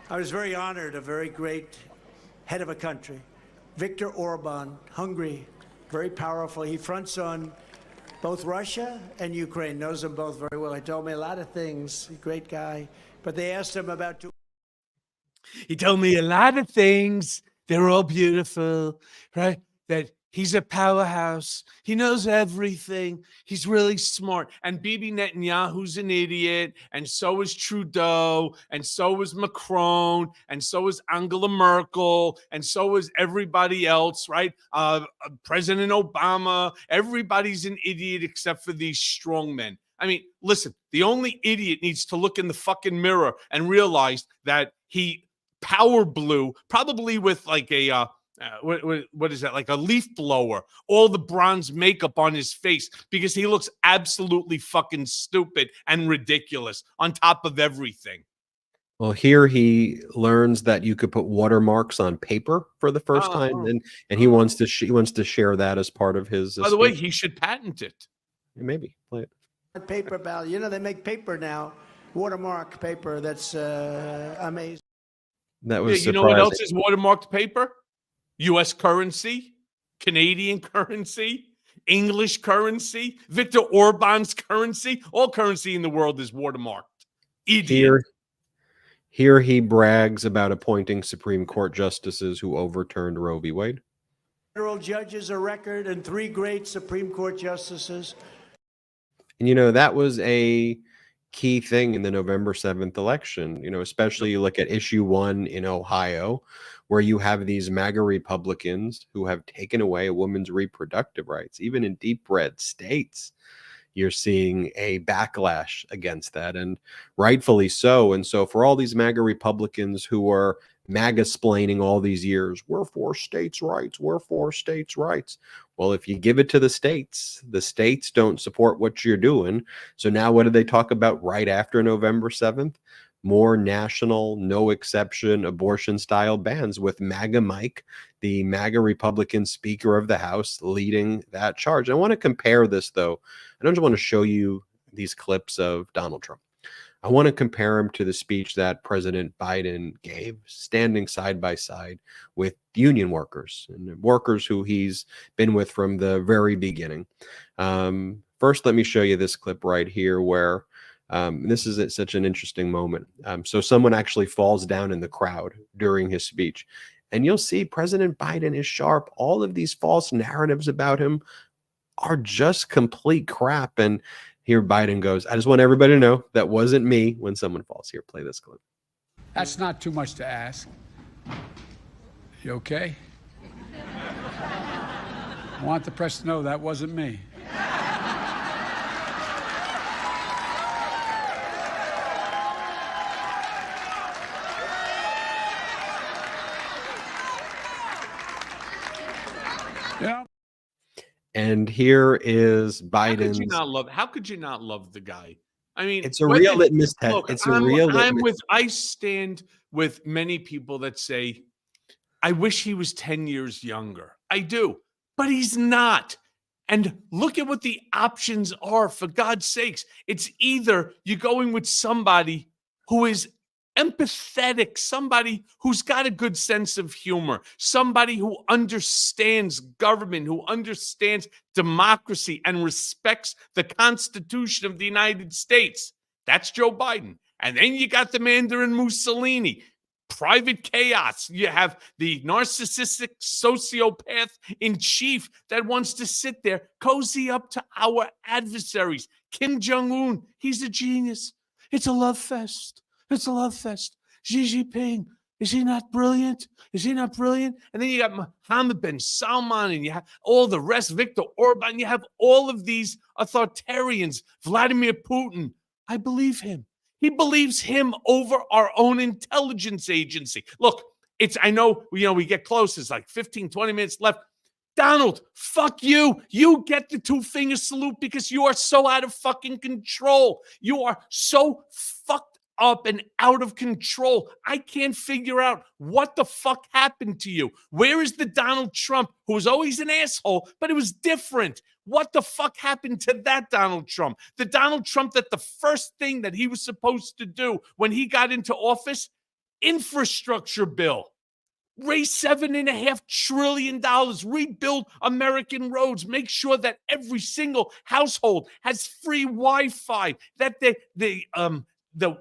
I was very honored, a very great head of a country. Viktor Orban, Hungary, very powerful. He fronts on both Russia and Ukraine, knows them both very well. He told me a lot of things, great guy. But they asked him about... He told me a lot of things. They're all beautiful, right? That he's a powerhouse. He knows everything. He's really smart. And Bibi Netanyahu's an idiot. And so is Trudeau. And so is Macron. And so is Angela Merkel. And so is everybody else, right? President Obama. Everybody's an idiot except for these strong men. I mean, listen, the only idiot needs to look in the fucking mirror and realize that he power blew, probably with like a what is that, like a leaf blower, all the bronze makeup on his face, because he looks absolutely fucking stupid and ridiculous on top of everything. Well, here he learns that you could put watermarks on paper for the first time, and he wants to share that as part of his. By the way, he should patent it. Maybe play it. Paper ballot. You know, they make paper now, watermark paper. That's amazing. That was you know what else is watermarked paper? U.S. currency, Canadian currency, English currency, Viktor Orban's currency. All currency in the world is watermarked. Idiot. Here he brags about appointing Supreme Court justices who overturned Roe v. Wade. Federal judges, a record, and 3 great Supreme Court justices. And, you know, that was a key thing in the November 7th election, you know, especially you look at issue 1 in Ohio, where you have these MAGA Republicans who have taken away a woman's reproductive rights. Even in deep red states, you're seeing a backlash against that, and rightfully so. And so for all these MAGA Republicans who are MAGA-splaining all these years, we're for states' rights, we're for states' rights. Well, if you give it to the states don't support what you're doing. So now what do they talk about right after November 7th? More national, no exception, abortion-style bans, with MAGA Mike, the MAGA Republican Speaker of the House, leading that charge. I want to compare this, though. I don't just want to show you these clips of Donald Trump. I want to compare him to the speech that President Biden gave, standing side by side with union workers and workers who he's been with from the very beginning. First, let me show you this clip right here where this is such an interesting moment. So someone actually falls down in the crowd during his speech, and you'll see President Biden is sharp. All of these false narratives about him are just complete crap. And here Biden goes, I just want everybody to know that wasn't me when someone falls. Here, play this clip. That's not too much to ask. You okay? I want the press to know that wasn't me. Yeah. And here is Biden's. How could you not love the guy? I mean, it's a real litmus test. I stand with many people that say, I wish he was 10 years younger. I do, but he's not. And look at what the options are, for God's sakes. It's either you're going with somebody who is empathetic, somebody who's got a good sense of humor, somebody who understands government, who understands democracy and respects the Constitution of the United States. That's Joe Biden. And then you got the Mandarin Mussolini, private chaos. You have the narcissistic sociopath in chief that wants to sit there, cozy up to our adversaries. Kim Jong-un, he's a genius. It's a love fest. It's a love fest. Xi Jinping, is he not brilliant? Is he not brilliant? And then you got Mohammed bin Salman, and you have all the rest, Viktor Orban. You have all of these authoritarians. Vladimir Putin, I believe him. He believes him over our own intelligence agency. Look, I know, we get close. It's like 15, 20 minutes left. Donald, fuck you. You get the 2-finger salute because you are so out of fucking control. You are so fucked up and out of control. I can't figure out what the fuck happened to you. Where is the Donald Trump who was always an asshole, but it was different? What the fuck happened to that Donald Trump? The Donald Trump that the first thing that he was supposed to do when he got into office, infrastructure bill. Raise $7.5 trillion, rebuild American roads, make sure that every single household has free Wi-Fi, that the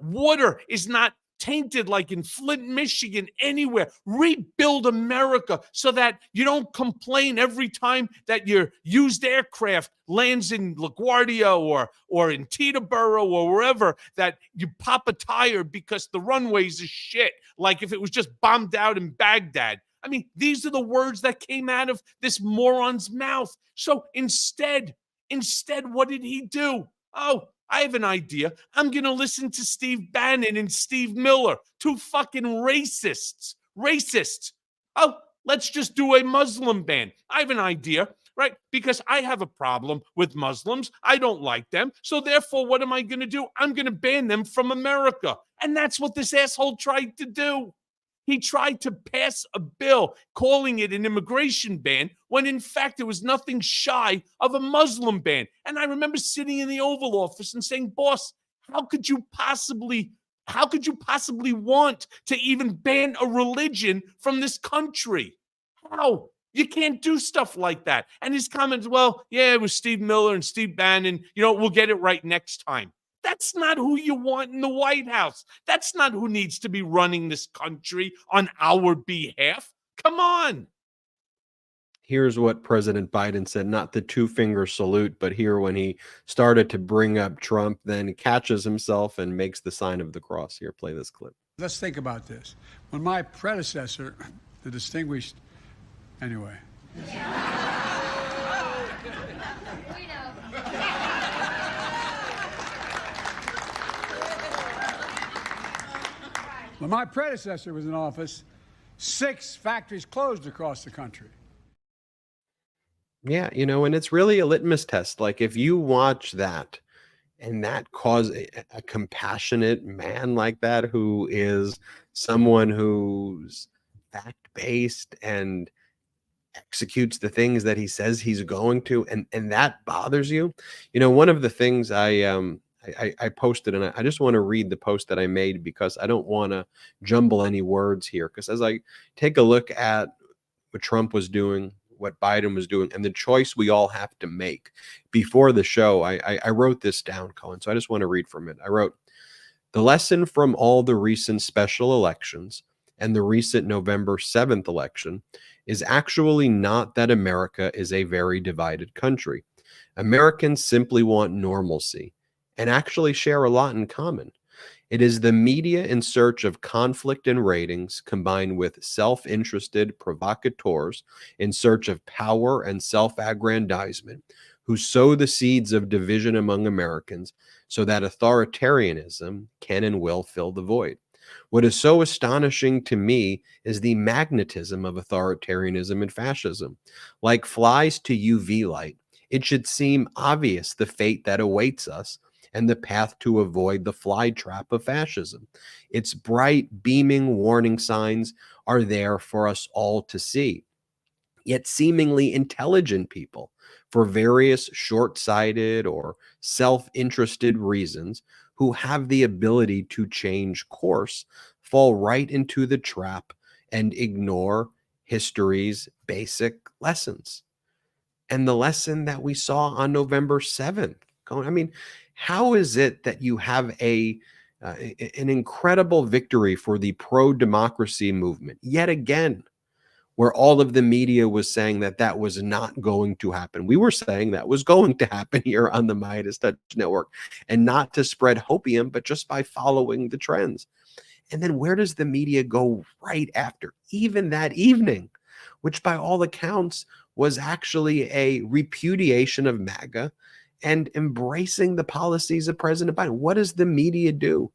water is not tainted like in Flint, Michigan, anywhere. Rebuild America so that you don't complain every time that your used aircraft lands in LaGuardia or in Teterboro or wherever, that you pop a tire because the runways is shit, like if it was just bombed out in Baghdad. I mean, these are the words that came out of this moron's mouth. So instead, what did he do? Oh, I have an idea. I'm going to listen to Steve Bannon and Steve Miller, two fucking racists. Racists. Oh, let's just do a Muslim ban. I have an idea, right? Because I have a problem with Muslims. I don't like them. So therefore, what am I going to do? I'm going to ban them from America. And that's what this asshole tried to do. He tried to pass a bill calling it an immigration ban when in fact it was nothing shy of a Muslim ban. And I remember sitting in the Oval Office and saying, boss, how could you possibly want to even ban a religion from this country? How? You can't do stuff like that. And his comments, well, yeah, it was Steve Miller and Steve Bannon. We'll get it right next time. That's not who you want in the White House. That's not who needs to be running this country on our behalf. Come on. Here's what President Biden said, not the two-finger salute, but here when he started to bring up Trump, then catches himself and makes the sign of the cross. Here, play this clip. Let's think about this. When my predecessor, the distinguished, anyway. When my predecessor was in office, 6 factories closed across the country. Yeah, and it's really a litmus test. Like if you watch that and that cause a compassionate man like that, who is someone who's fact-based and executes the things that he says he's going to, and that bothers you. One of the things I posted, and I just want to read the post that I made because I don't want to jumble any words here. Because as I take a look at what Trump was doing, what Biden was doing, and the choice we all have to make before the show, I wrote this down, Cohen. So I just want to read from it. I wrote, the lesson from all the recent special elections and the recent November 7th election is actually not that America is a very divided country. Americans simply want normalcy and actually share a lot in common. It is the media in search of conflict and ratings combined with self-interested provocateurs in search of power and self-aggrandizement who sow the seeds of division among Americans so that authoritarianism can and will fill the void. What is so astonishing to me is the magnetism of authoritarianism and fascism. Like flies to UV light, it should seem obvious the fate that awaits us and the path to avoid the fly trap of fascism. Its bright, beaming warning signs are there for us all to see. Yet seemingly intelligent people, for various short-sighted or self-interested reasons, who have the ability to change course, fall right into the trap and ignore history's basic lessons. And the lesson that we saw on November 7th, I mean, how is it that you have an incredible victory for the pro-democracy movement, yet again, where all of the media was saying that that was not going to happen? We were saying that was going to happen here on the Midas Touch Network, and not to spread hopium, but just by following the trends. And then where does the media go right after? Even that evening, which by all accounts was actually a repudiation of MAGA and embracing the policies of President Biden. What does the media do?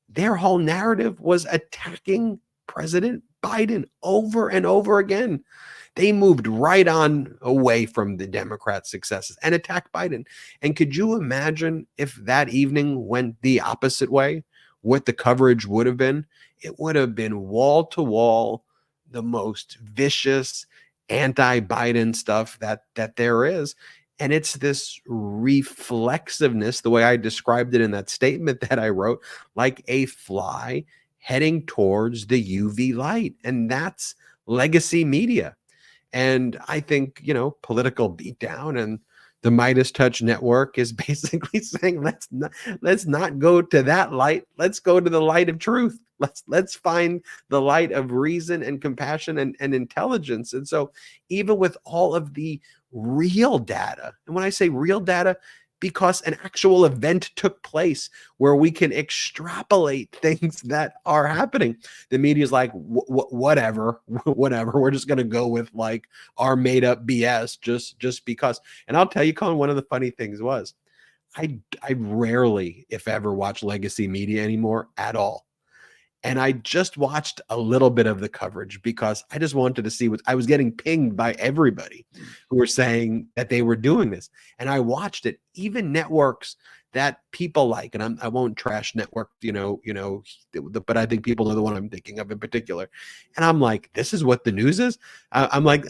Their whole narrative was attacking President Biden over and over again. They moved right on away from the Democrat successes and attacked Biden. And could you imagine if that evening went the opposite way, what the coverage would have been? It would have been wall to wall, the most vicious anti-Biden stuff that there is. And it's this reflexiveness, the way I described it in that statement that I wrote, like a fly heading towards the UV light, and that's legacy media. And I think, Political Beatdown and the Midas Touch Network is basically saying, let's not go to that light. Let's go to the light of truth. Let's find the light of reason and compassion and intelligence. And so even with all of the real data, and when I say real data, because an actual event took place where we can extrapolate things that are happening. The media is like, whatever. We're just going to go with like our made up BS just because. And I'll tell you, Colin, one of the funny things was I rarely, if ever, watch legacy media anymore at all. And I just watched a little bit of the coverage because I just wanted to see what I was getting pinged by everybody who were saying that they were doing this. And I watched it, even networks that people like, and I won't trash network, but I think people know the one I'm thinking of in particular. And I'm like, this is what the news is. I'm like,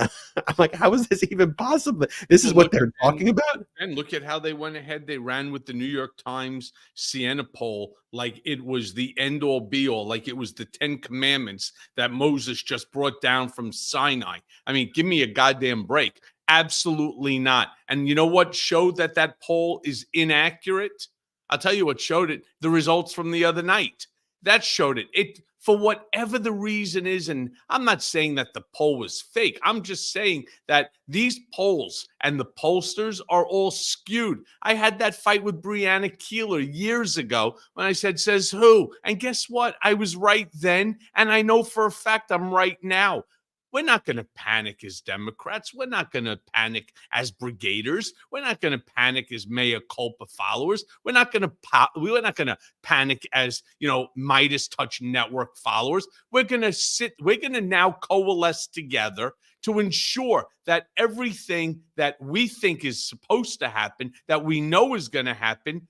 how is this even possible? This is what they're talking about. And look at how they went ahead. They ran with the New York Times Siena poll like it was the end all be all, like it was the 10 commandments that Moses just brought down from Sinai. I mean, give me a goddamn break. Absolutely not. And you know what showed that poll is inaccurate? I'll tell you what showed it. The results from the other night. That showed it. It, for whatever the reason is, and I'm not saying that the poll was fake. I'm just saying that these polls and the pollsters are all skewed. I had that fight with Breonna Keeler years ago when I said, says who? And guess what? I was right then, and I know for a fact I'm right now. We're not going to panic as Democrats. We're not going to panic as brigaders. We're not going to panic as mea culpa followers. We're not going to panic as, Midas Touch Network followers. We're going to now coalesce together to ensure that everything that we think is supposed to happen, that we know is going to happen,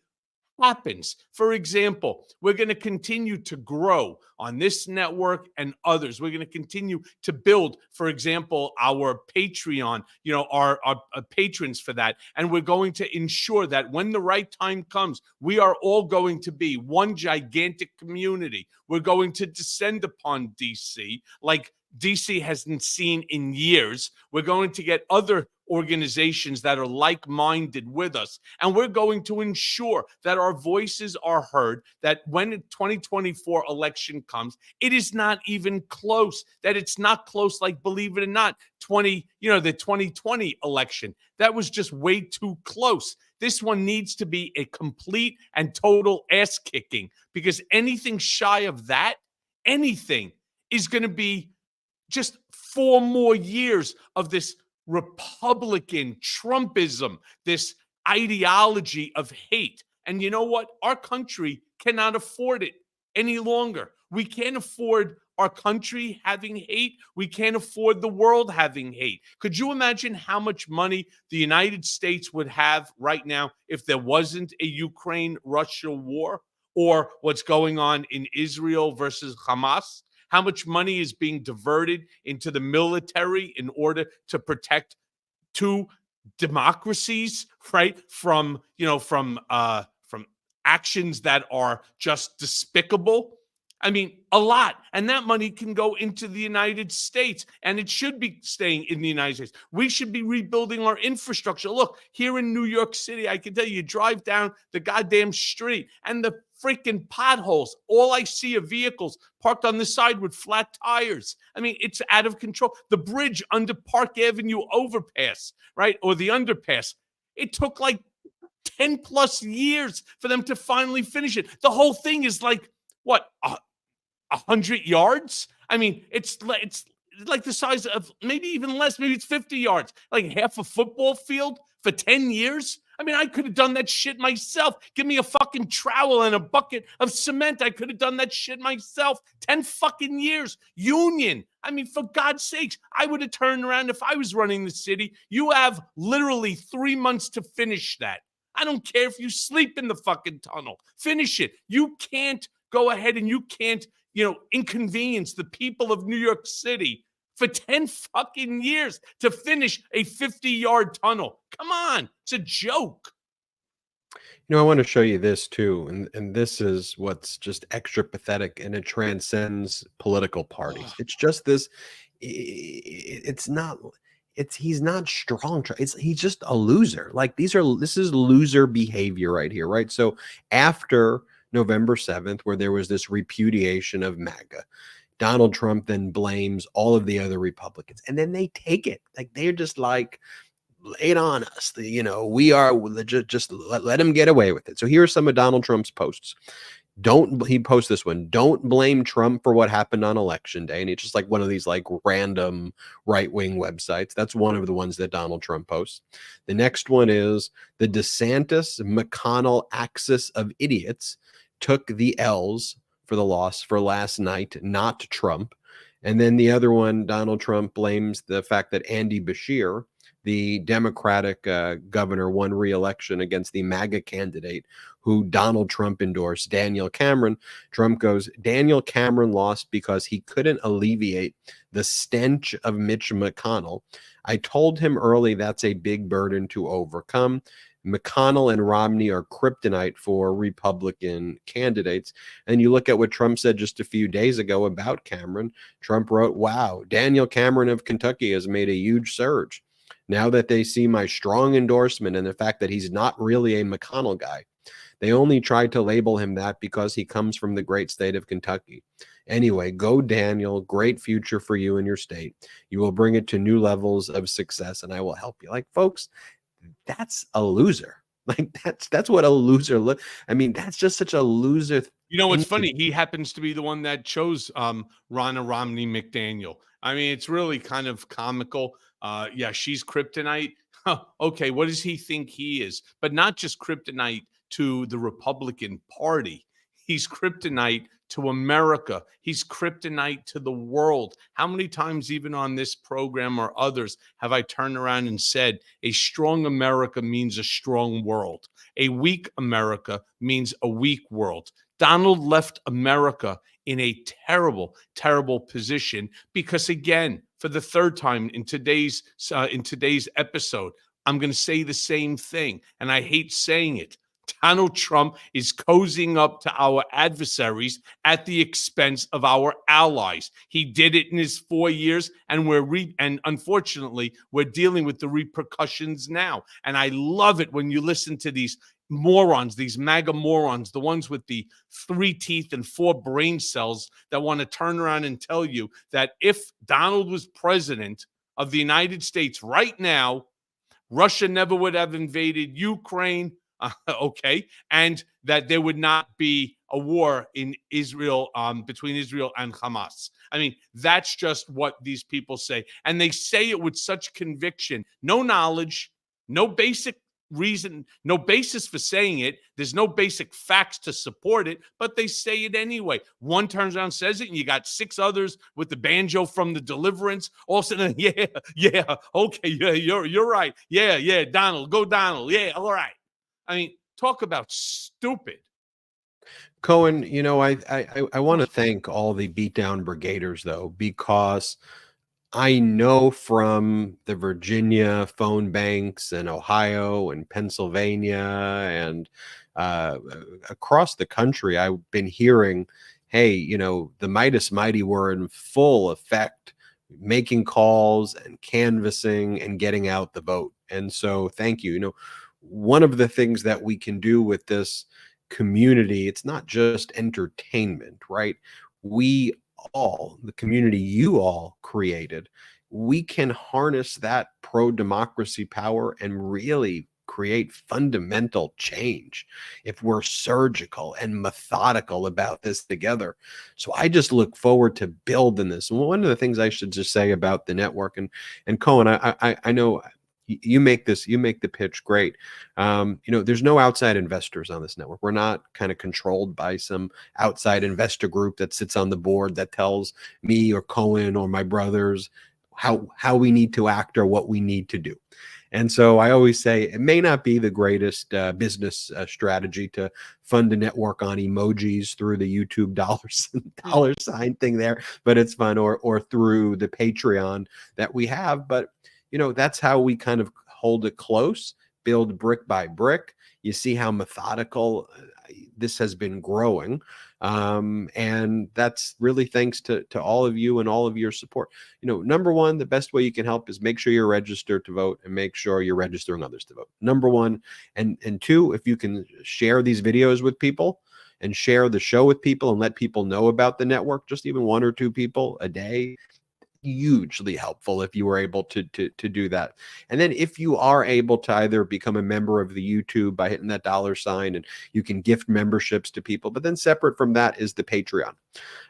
happens. For example, we're going to continue to grow on this network and others. We're going to continue to build, for example, our Patreon, our patrons for that. And we're going to ensure that when the right time comes, we are all going to be one gigantic community. We're going to descend upon DC like DC hasn't seen in years. We're going to get other organizations that are like-minded with us, and we're going to ensure that our voices are heard, that when the 2024 election comes, it is not even close, that it's not close, like, believe it or not, the 2020 election. That was just way too close. This one needs to be a complete and total ass-kicking, because anything shy of that, anything, is going to be just 4 more years of this Republican Trumpism, this ideology of hate. And you know what? Our country cannot afford it any longer. We can't afford our country having hate. We can't afford the world having hate. Could you imagine how much money the United States would have right now if there wasn't a Ukraine-Russia war, or what's going on in Israel versus Hamas? How much money is being diverted into the military in order to protect 2 democracies, right? From actions that are just despicable. I mean, a lot. And that money can go into the United States, and it should be staying in the United States. We should be rebuilding our infrastructure. Look, here in New York City, I can tell you, drive down the goddamn street and the freaking potholes. All I see are vehicles parked on the side with flat tires. I mean, it's out of control. The bridge under Park Avenue overpass, right? Or the underpass. It took like 10 plus years for them to finally finish it. The whole thing is like, what, 100 yards? I mean, it's like the size of, maybe even less, maybe it's 50 yards, like half a football field for 10 years. I mean, I could have done that shit myself. Give me a fucking trowel and a bucket of cement. I could have done that shit myself. 10 fucking years. Union. I mean, for God's sakes, I would have turned around if I was running the city. You have literally 3 months to finish that. I don't care if you sleep in the fucking tunnel. Finish it. You can't go ahead and you can't, inconvenience the people of New York City for 10 fucking years to finish a 50-yard tunnel. Come on. It's a joke. I want to show you this too, and this is what's just extra pathetic, and it transcends political parties. It's just this. It's not. It's he's not strong. He's just a loser. Like this is loser behavior right here, right? So after November 7th, where there was this repudiation of MAGA, Donald Trump then blames all of the other Republicans, and then they take it like they're just like lay it on us. We are just let him get away with it. So here are some of Donald Trump's posts. He posts this one. Don't blame Trump for what happened on election day. And it's just like one of these like random right-wing websites. That's one of the ones that Donald Trump posts. The next one is the DeSantis McConnell axis of idiots took the L's for the loss for last night, not Trump. And then the other one, Donald Trump blames the fact that Andy Beshear, the Democratic governor, won re-election against the MAGA candidate who Donald Trump endorsed, Daniel Cameron. Trump goes, Daniel Cameron lost because he couldn't alleviate the stench of Mitch McConnell. I told him early that's a big burden to overcome. McConnell and Romney are kryptonite for Republican candidates. And you look at what Trump said just a few days ago about Cameron. Trump wrote, wow, Daniel Cameron of Kentucky has made a huge surge. Now that they see my strong endorsement and the fact that he's not really a McConnell guy, they only tried to label him that because he comes from the great state of Kentucky. Anyway, go Daniel, great future for you and your state. You will bring it to new levels of success and I will help you. Like, folks, that's a loser. Like that's what a loser look. I mean, that's just such a loser. You know what's funny? He happens to be the one that chose Ronna Romney McDaniel. I mean, it's really kind of comical. Yeah, she's kryptonite. Okay, what does he think he is? But not just kryptonite to the Republican Party. He's kryptonite to America. He's kryptonite to the world. How many times, even on this program or others, have I turned around and said, a strong America means a strong world. A weak America means a weak world. Donald left America in a terrible, terrible position because, again, for the third time in today's episode, I'm going to say the same thing, and I hate saying it. Donald Trump is cozying up to our adversaries at the expense of our allies. He did it in his 4 years, and and unfortunately, we're dealing with the repercussions now. And I love it when you listen to these morons, these MAGA morons, the ones with the 3 teeth and 4 brain cells that want to turn around and tell you that if Donald was president of the United States right now, Russia never would have invaded Ukraine. Okay, and that there would not be a war in Israel between Israel and Hamas. I mean, that's just what these people say, and they say it with such conviction, no knowledge, no basic reason, no basis for saying it. There's no basic facts to support it, but they say it anyway. One turns around, says it, and you got 6 others with the banjo from the Deliverance. All of a sudden, yeah, okay, yeah, you're right, yeah, Donald, go Donald, yeah, all right. I mean, talk about stupid. Cohen, I want to thank all the beatdown brigaders though, because I know from the Virginia phone banks and Ohio and Pennsylvania and across the country, I've been hearing, hey, the Midas Mighty were in full effect, making calls and canvassing and getting out the vote. And so thank you. One of the things that we can do with this community, it's not just entertainment, right? We all, the community you all created, we can harness that pro-democracy power and really create fundamental change if we're surgical and methodical about this together. So I just look forward to building this. And one of the things I should just say about the network, and Cohen, I know you make the pitch great. There's no outside investors on this network. We're not kind of controlled by some outside investor group that sits on the board that tells me or Cohen or my brothers how we need to act or what we need to do. And so I always say it may not be the greatest business strategy to fund a network on emojis through the YouTube dollar sign thing there, but it's fun, or through the Patreon that we have. But that's how we kind of hold it close. build brick by brick. You see how methodical this has been growing. And that's really thanks to all of you and all of your support. Number one, the best way you can help is make sure you're registered to vote and make sure you're registering others to vote. Number one. And two, if you can share these videos with people and share the show with people and let people know about the network, just even 1 or 2 people a day, hugely helpful if you were able to do that. And then if you are able to either become a member of the YouTube by hitting that $sign, and you can gift memberships to people, but then separate from that is the Patreon.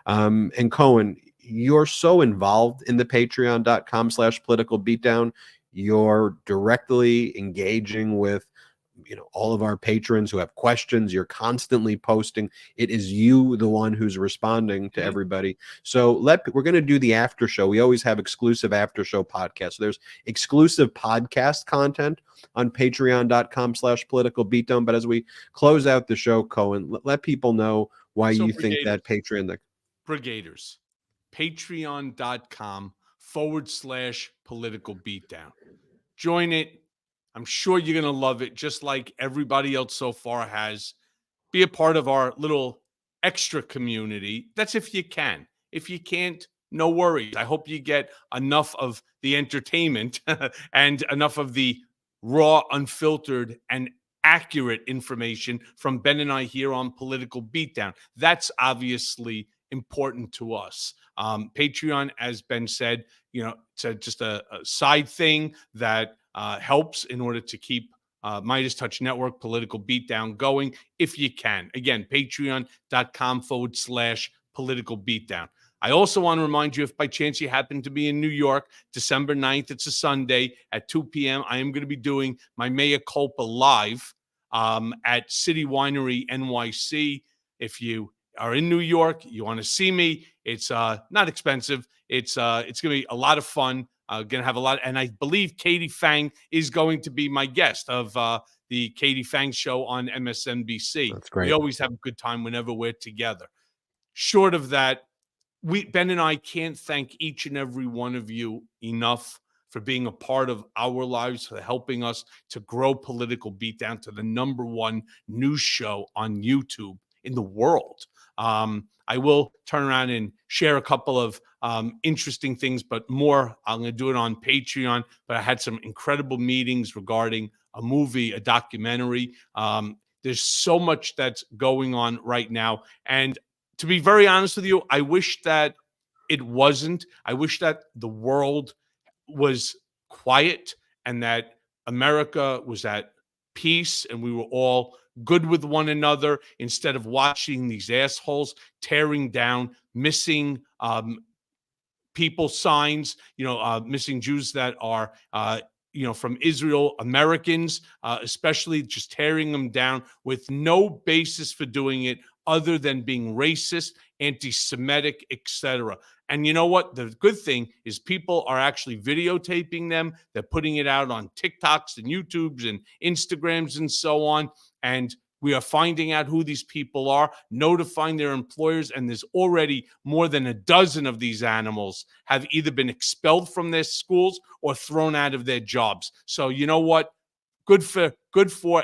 And Cohen, you're so involved in the patreon.com/political beatdown. You're directly engaging with all of our patrons who have questions. You're constantly posting. It is you, the one who's responding to everybody. So we're going to do the after show. We always have exclusive after show podcasts. So there's exclusive podcast content on patreon.com/political beatdown. But as we close out the show, Cohen, let people know why you think that Patreon. Brigaders, patreon.com/political beatdown. Join it. I'm sure you're going to love it, just like everybody else so far has. Be a part of our little extra community. That's if you can. If you can't, no worries. I hope you get enough of the entertainment and enough of the raw, unfiltered, and accurate information from Ben and I here on Political Beatdown. That's obviously important to us. Patreon, as Ben said, it's just a side thing that helps in order to keep Midas Touch Network, Political Beatdown going if you can. Again, patreon.com/political beatdown. I also want to remind you, if by chance you happen to be in New York, December 9th, it's a Sunday at 2 p.m., I am going to be doing my Mea Culpa live at City Winery NYC. If you are in New York, you want to see me, it's not expensive. It's going to be a lot of fun. Going to have a lot, and I believe Katie Fang is going to be my guest of the Katie Fang show on MSNBC. That's great. We always have a good time whenever we're together. Short of that, Ben and I can't thank each and every one of you enough for being a part of our lives, for helping us to grow Political Beatdown to the #1 news show on YouTube in the world. I will turn around and share a couple of interesting things, but more, I'm going to do it on Patreon. But I had some incredible meetings regarding a movie, a documentary. There's so much that's going on right now. And to be very honest with you, I wish that it wasn't. I wish that the world was quiet and that America was at peace and we were all good with one another, instead of watching these assholes tearing down missing people signs, missing Jews that are, from Israel, Americans, especially, just tearing them down with no basis for doing it other than being racist, anti-Semitic, etc. And you know what? The good thing is people are actually videotaping them. They're putting it out on TikToks and YouTubes and Instagrams and so on. And we are finding out who these people are, notifying their employers, and there's already more than a dozen of these animals have either been expelled from their schools or thrown out of their jobs. So you know what? Good for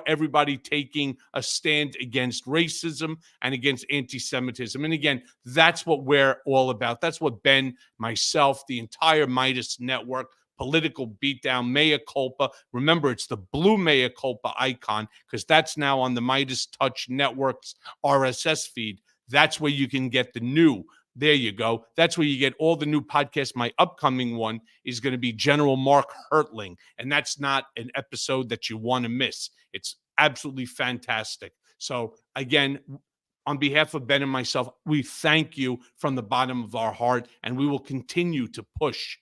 everybody taking a stand against racism and against anti-Semitism. And again, that's what we're all about. That's what Ben, myself, the entire Midas Network, Political Beatdown, Mea Culpa. Remember, it's the blue Mea Culpa icon, because that's now on the Midas Touch Network's RSS feed. That's where you can get the new. There you go. That's where you get all the new podcasts. My upcoming one is going to be General Mark Hertling, and that's not an episode that you want to miss. It's absolutely fantastic. So again, on behalf of Ben and myself, we thank you from the bottom of our heart, and we will continue to push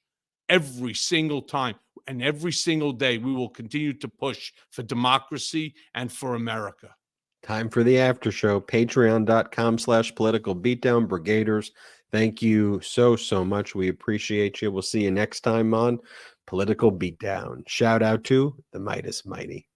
every single time and every single day. We will continue to push for democracy and for America. Time for the after show. Patreon.com/political beatdown. Brigaders, thank you so much. We appreciate you. We'll see you next time on Political Beatdown. Shout out to the Midas Mighty.